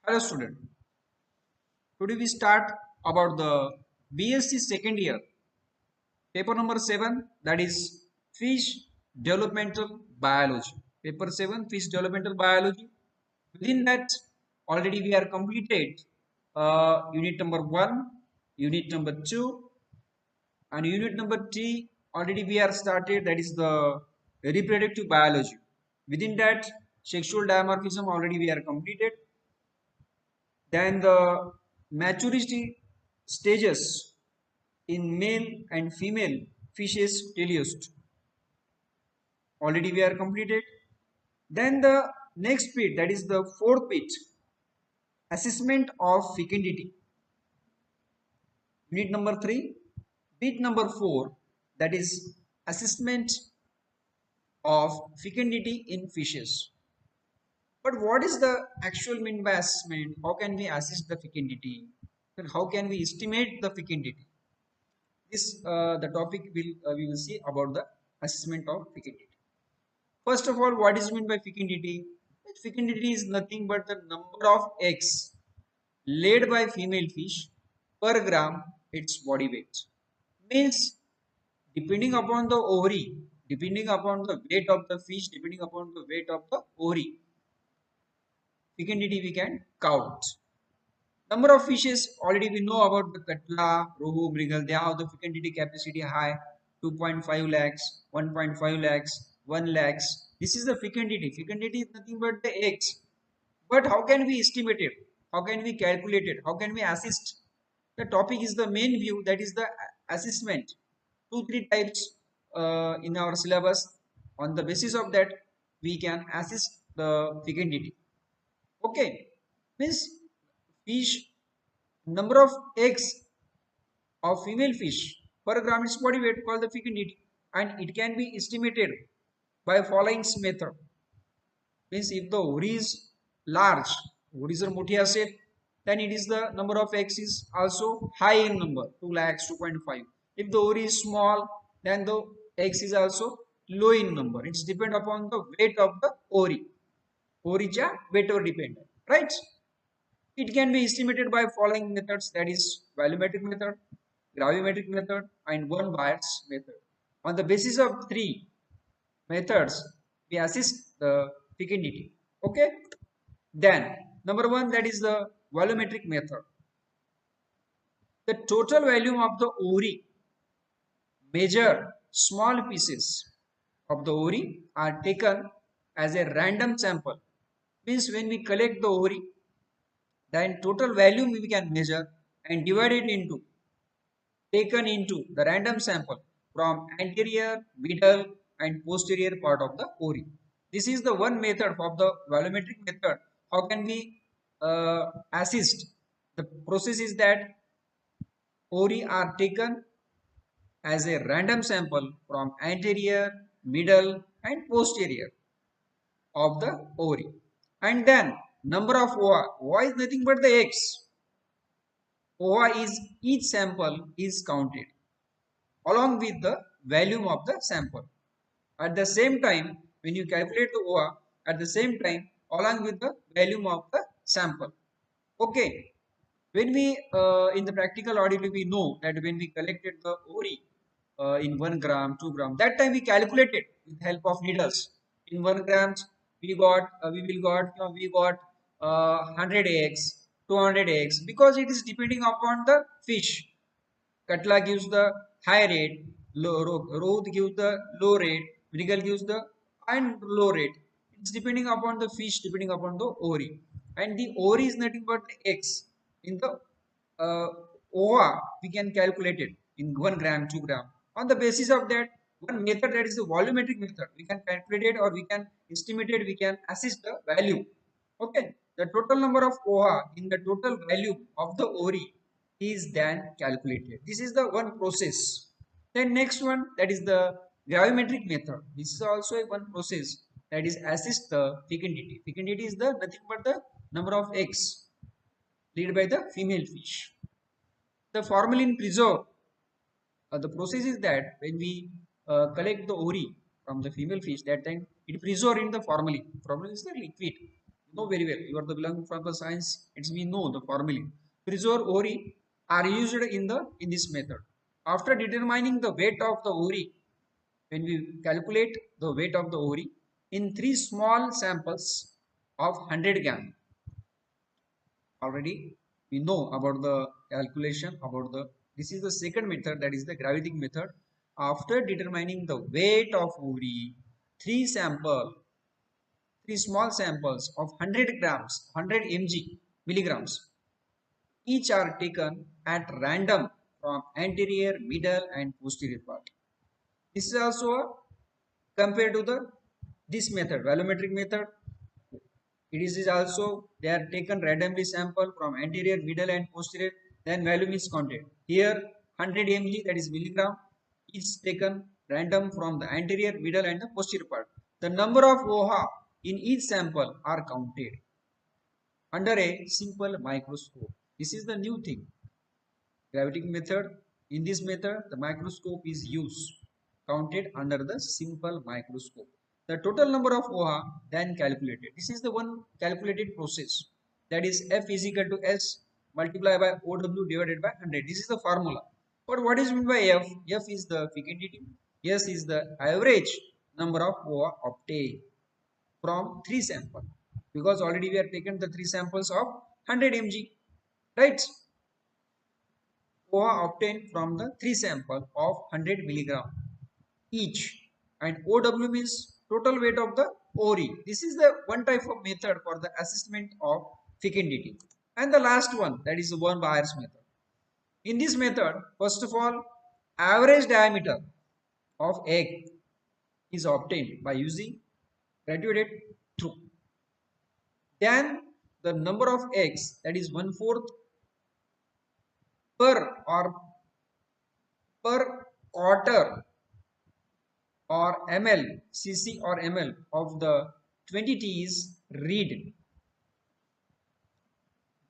Hello student. Today we start about the BSc second year paper number 7, that is fish developmental biology. Paper 7, fish developmental biology. Within that already we are completed unit number 1, unit number 2 and unit number 3 already we are started, that is the reproductive biology. Within that sexual dimorphism already we are completed. Then the maturity stages in male and female fishes teleost already we are completed. Then the next bit, that is the fourth bit, assessment of fecundity. Unit number 3, bit number 4, that is assessment of fecundity in fishes. But what is the actual mean by assessment? How can we assess the fecundity? And how can we estimate the fecundity? This the topic will we will see about the assessment of fecundity. First of all, what is meant by fecundity? Fecundity is nothing but the number of eggs laid by female fish per gram its body weight. Means depending upon the ovary, depending upon the weight of the fish, depending upon the weight of the ovary, fecundity we can count. Number of fishes already we know about the katla, rohu, mrigal. They have the fecundity capacity high, 2.5 lakhs, 1.5 lakhs, 1 lakhs. This is the fecundity. Fecundity is nothing but the eggs. But how can we estimate it? How can we calculate it? How can we assist? The topic is the main view, that is the assessment. Two, three types in our syllabus. On the basis of that, we can assist the fecundity. Okay, means fish number of eggs of female fish per gram its body weight called the fecundity, and it can be estimated by following method. Means if the ovary is large, ovary जर मोठी असेल, then it is the number of eggs is also high in number, 2 lakhs, 2.5. If the ovary is small, then the eggs is also low in number. It's depend upon the weight of the ovary. Ovaryच्या weight were depend, right? It can be estimated by following methods, that is volumetric method, gravimetric method and one bias method. On the basis of three methods, we assess the fecundity. Okay. Then number 1, that is the volumetric method. The total volume of the ovary, measure small pieces of the ovary are taken as a random sample. Means when we collect the ovary, then total volume we can measure and divide it into, taken into the random sample from anterior, middle and posterior part of the ovary. This is the one method of the volumetric method. How can we assist? The process is that ovary are taken as a random sample from anterior, middle and posterior of the ovary. And then number of ova. Ova is nothing but the eggs. Ova is each sample is counted along with the volume of the sample. At the same time, when you calculate the ova, at the same time along with the volume of the sample. Okay. When we in the practical audit we know that when we collected the ovary in 1 gram, 2 gram, that time we calculated with help of needles. In 1 grams we got we got 100 eggs, 200 eggs, because it is depending upon the fish. Katla gives the high rate, Roth gives the low rate, Mrigal gives the and low rate. It's depending upon the fish, depending upon the ovary. And the ovary is nothing but the eggs. In the uh, ova, we can calculate it in 1 gram, 2 gram. On the basis of that, one method, that is the volumetric method. We can calculate it or we can estimate it, we can assess the value. Okay. The total number of ova in the total value of the ovary is then calculated. This is the one process. Then next one, that is the gravimetric method. This is also a one process, that is assess the fecundity. Fecundity is the nothing but the number of eggs laid by the female fish. The formalin preserve. The process is that when we collect the ovary from the female fish, that time it preserved in the formalin. Formalin is the liquid. You know very well. You are the belonging from the science. It's we know the formula. Preserve ori are used in this method. After determining the weight of the ori, when we calculate the weight of the ori in three small samples of 100 gram, already we know about the calculation about the this is the second method, that is the gravitic method. After determining the weight of ori, three small samples of 100 grams 100 milligrams each are taken at random from anterior, middle and posterior part. This is also a, compared to the this method, volumetric method. It is also they are taken randomly sample from anterior, middle and posterior. Then volume is counted. Here 100 mg, that is milligram, is taken random from the anterior, middle and the posterior part. The number of OHA in each sample are counted under a simple microscope. This is the new thing. Gravitic method. In this method, the microscope is used, counted under the simple microscope. The total number of OHA then calculated. This is the one calculated process. That is F is equal to S multiplied by OW divided by 100. This is the formula. But what is meant by F? F is the fecundity. S is the average number of OHA obtained from three samples. Because already we have taken the three samples of 100 mg. Right? OHA obtained from the three sample of 100 milligram each, and OW means total weight of the ori. This is the one type of method for the assessment of fecundity. And the last one, that is the one Bayer's method. In this method, first of all, average diameter of egg is obtained by using graduated through. Then the number of eggs, that is 1/4 per or per quarter or ml, cc or ml of the 20T is read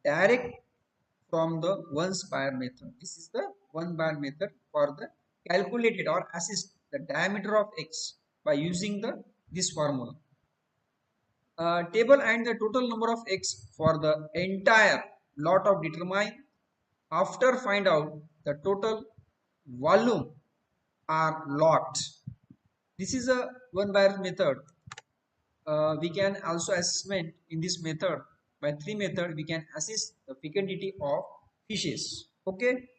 direct from the one spire method. This is the one bar method for the calculated or assess the diameter of x by using the this formula. Table and the total number of x for the entire lot of determine. After find out the total volume are lot. This is a one bar method. We can also assessment in this method. By three method we can assess the fecundity of fishes. Okay.